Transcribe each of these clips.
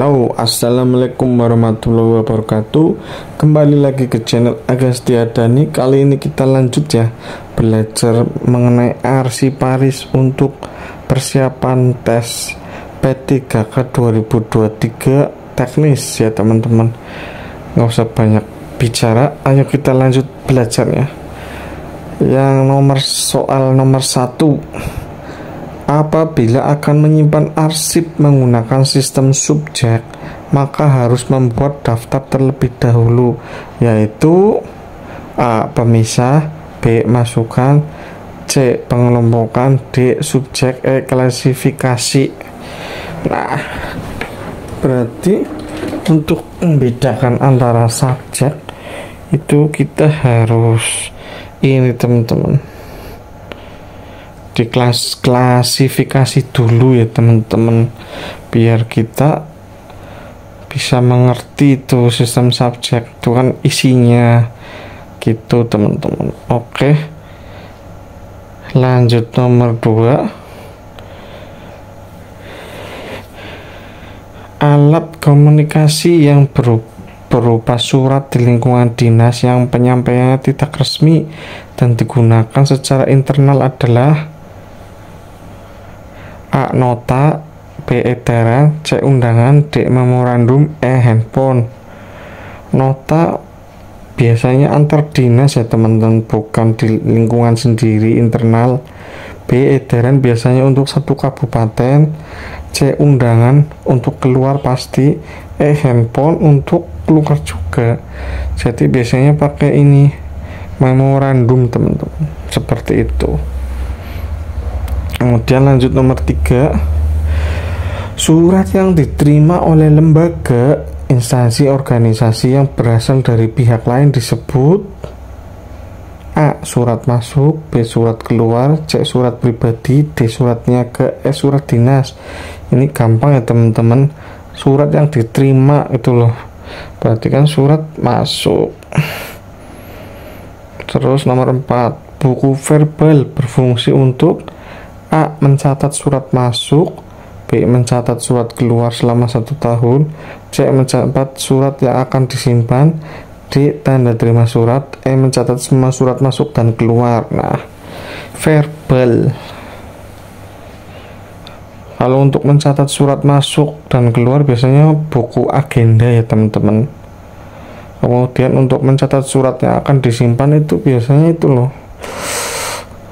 Halo, assalamualaikum warahmatullahi wabarakatuh. Kembali lagi ke channel Agastiadani. Kali ini kita lanjut ya, belajar mengenai arsiparis untuk persiapan tes P3K 2023 teknis ya teman-teman. Nggak usah banyak bicara, ayo kita lanjut belajarnya. Yang soal nomor 1, apabila akan menyimpan arsip menggunakan sistem subjek, maka harus membuat daftar terlebih dahulu, yaitu A. Pemisah, B. Masukan, C. Pengelompokan, D. Subjek, E. Klasifikasi. Nah, berarti untuk membedakan antara subjek itu kita harus ini teman-teman, di klasifikasi dulu ya teman-teman, biar kita bisa mengerti itu sistem subjek itu kan isinya gitu teman-teman. Oke, lanjut nomor 2, alat komunikasi yang berupa surat di lingkungan dinas yang penyampaiannya tidak resmi dan digunakan secara internal adalah A. Nota, B. Edaran, C. Undangan, D. Memorandum, E. Handphone. Nota biasanya antar dinas ya teman-teman, bukan di lingkungan sendiri internal. B. Edaran biasanya untuk satu kabupaten. C. Undangan untuk keluar pasti. E. Handphone untuk keluar juga. Jadi biasanya pakai ini, memorandum teman-teman, seperti itu. Kemudian lanjut nomor 3, surat yang diterima oleh lembaga, instansi, organisasi yang berasal dari pihak lain disebut A. Surat masuk, B. Surat keluar, C. Surat pribadi, D. Surat niaga, E. Surat dinas. Ini gampang ya teman-teman, surat yang diterima itu loh, berarti kan surat masuk. Terus nomor 4, buku verbal berfungsi untuk A. Mencatat surat masuk, B. Mencatat surat keluar selama 1 tahun, C. Mencatat surat yang akan disimpan, D. Tanda terima surat, E. Mencatat semua surat masuk dan keluar. Nah, verbal. Kalau untuk mencatat surat masuk dan keluar biasanya buku agenda ya teman-teman. Kemudian untuk mencatat surat yang akan disimpan itu biasanya itu loh,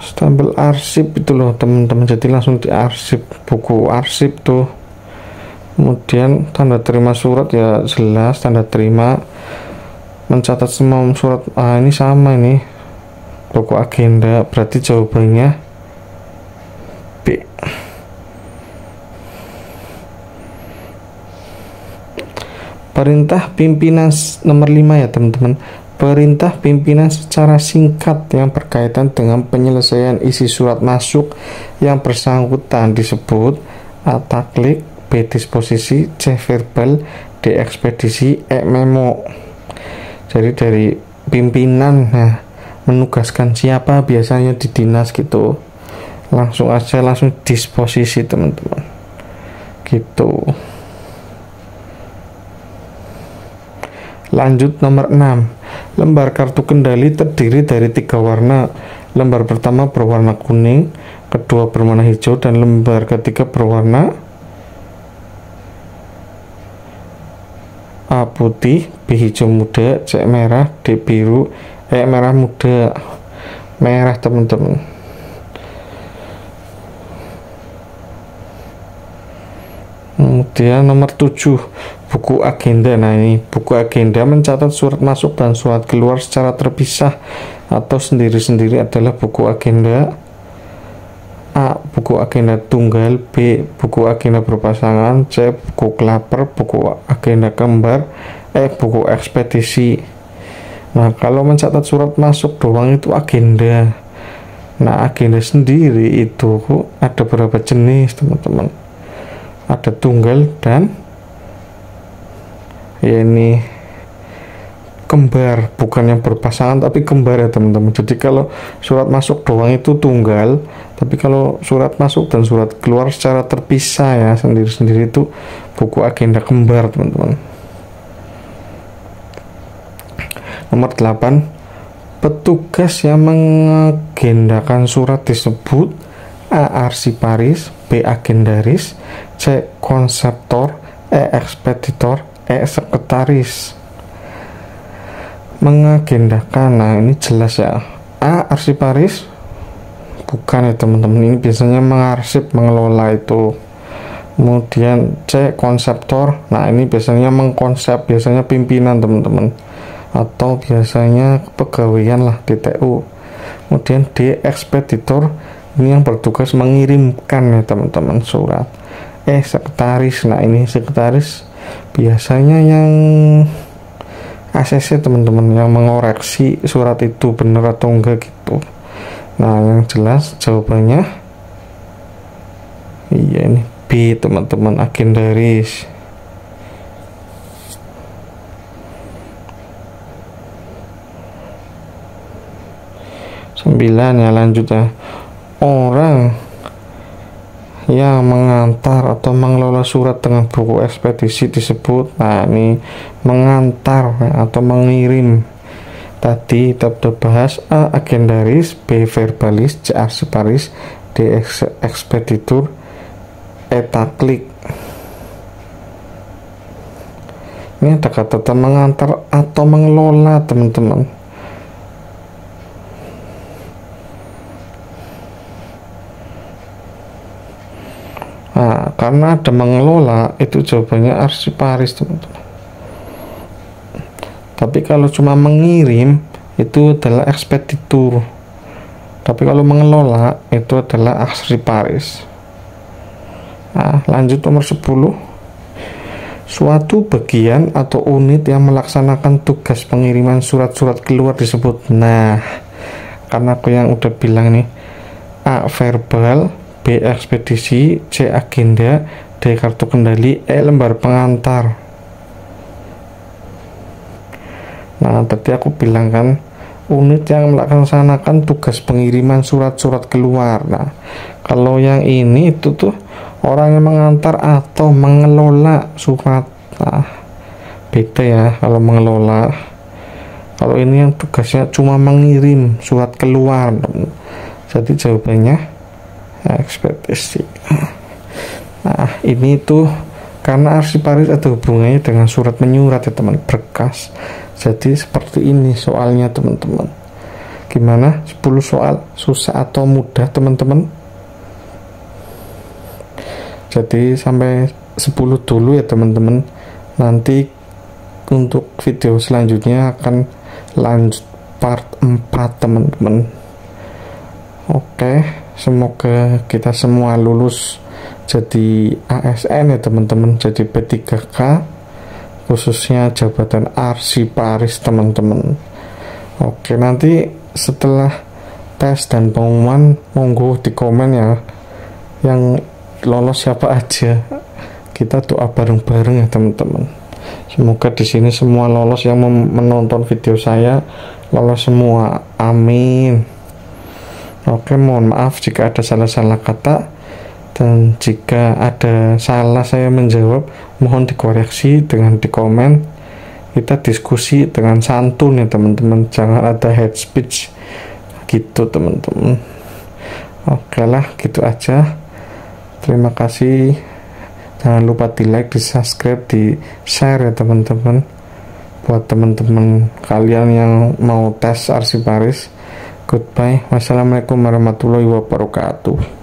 stempel arsip itu loh teman-teman, jadi langsung di arsip, buku arsip tuh. Kemudian tanda terima surat ya jelas tanda terima, mencatat semua surat, ini sama, ini buku agenda, berarti jawabannya B. Perintah pimpinan nomor 5 ya teman-teman, perintah pimpinan secara singkat yang berkaitan dengan penyelesaian isi surat masuk yang bersangkutan disebut A. Taklik, B. Disposisi, C. Verbal, D. Ekspedisi, E. Memo. Jadi dari pimpinan, nah, menugaskan siapa biasanya di dinas gitu, langsung aja langsung disposisi teman-teman gitu. Lanjut nomor 6, lembar kartu kendali terdiri dari 3 warna. Lembar pertama berwarna kuning, kedua berwarna hijau, dan lembar ketiga berwarna A. Putih, B. Hijau muda, C. Merah, D. Biru, E. Merah muda. Merah teman-teman. Kemudian nomor 7, buku agenda. Nah, ini buku agenda mencatat surat masuk dan surat keluar secara terpisah atau sendiri-sendiri adalah buku agenda A. Buku agenda tunggal, B. Buku agenda berpasangan, C. Buku klaper, buku agenda kembar, E. Buku ekspedisi. Nah, kalau mencatat surat masuk doang itu agenda. Nah, agenda sendiri itu ada berapa jenis teman-teman? Ada tunggal dan ya ini kembar, bukan yang berpasangan tapi kembar ya teman-teman. Jadi kalau surat masuk doang itu tunggal, tapi kalau surat masuk dan surat keluar secara terpisah ya sendiri-sendiri itu buku agenda kembar teman-teman. Nomor 8, petugas yang mengagendakan surat disebut A. arsiparis, B. agendaris, C. konseptor, E. ekspeditor, E. sekretaris. Mengagendakan, nah ini jelas ya. A. arsiparis bukan ya teman-teman, ini biasanya mengarsip, mengelola itu. Kemudian C. konseptor, nah ini biasanya mengkonsep, biasanya pimpinan teman-teman, atau biasanya kepegawaian lah di TU. Kemudian D. ekspeditor, ini yang bertugas mengirimkan ya teman-teman surat. E. sekretaris, nah ini sekretaris biasanya yang ACC teman-teman, yang mengoreksi surat itu benar atau enggak gitu. Nah yang jelas jawabannya iya ini B teman-teman, agendaris. 9 ya, lanjut ya. Orang yang mengantar atau mengelola surat dengan buku ekspedisi disebut, nah ini mengantar atau mengirim. Tadi kita udah bahas, A. agendaris, B. verbalis, C. arsiparis, D. ekspeditur, E. taklik. Ini ada kata mengantar atau mengelola teman-teman. Nah, karena ada mengelola, itu jawabannya arsiparis teman-teman. Tapi kalau cuma mengirim, itu adalah ekspeditur. Tapi kalau mengelola, itu adalah arsiparis. Nah, lanjut nomor 10. Suatu bagian atau unit yang melaksanakan tugas pengiriman surat-surat keluar disebut. Nah, karena aku yang udah bilang nih, A. verbal, B. ekspedisi, C. agenda, D. kartu kendali, E. lembar pengantar. Nah tadi aku bilang kan, unit yang melaksanakan tugas pengiriman surat-surat keluar. Nah kalau yang ini itu tuh orang yang mengantar atau mengelola surat. Nah beda ya kalau mengelola. Kalau ini yang tugasnya cuma mengirim surat keluar, jadi jawabannya ekspedisi. Nah ini tuh karena arsiparis ada hubungannya dengan surat menyurat ya teman, berkas. Jadi seperti ini soalnya teman-teman. Gimana? 10 soal susah atau mudah teman-teman? Jadi sampai 10 dulu ya teman-teman. Nanti untuk video selanjutnya akan lanjut part 4 teman-teman. Oke, semoga kita semua lulus jadi ASN ya teman-teman, jadi P3K, khususnya jabatan arsiparis teman-teman. Oke, nanti setelah tes dan pengumuman monggo di komen ya yang lolos siapa aja. Kita doa bareng-bareng ya teman-teman. Semoga di sini semua lolos, yang menonton video saya lolos semua. Amin. Oke, mohon maaf jika ada salah-salah kata, dan jika ada salah saya menjawab mohon dikoreksi dengan di komen. Kita diskusi dengan santun ya teman-teman, jangan ada hate speech gitu teman-teman. Oke lah, gitu aja. Terima kasih, jangan lupa di like, di subscribe, di share ya teman-teman, buat teman-teman kalian yang mau tes arsiparis. Goodbye, wassalamualaikum warahmatullahi wabarakatuh.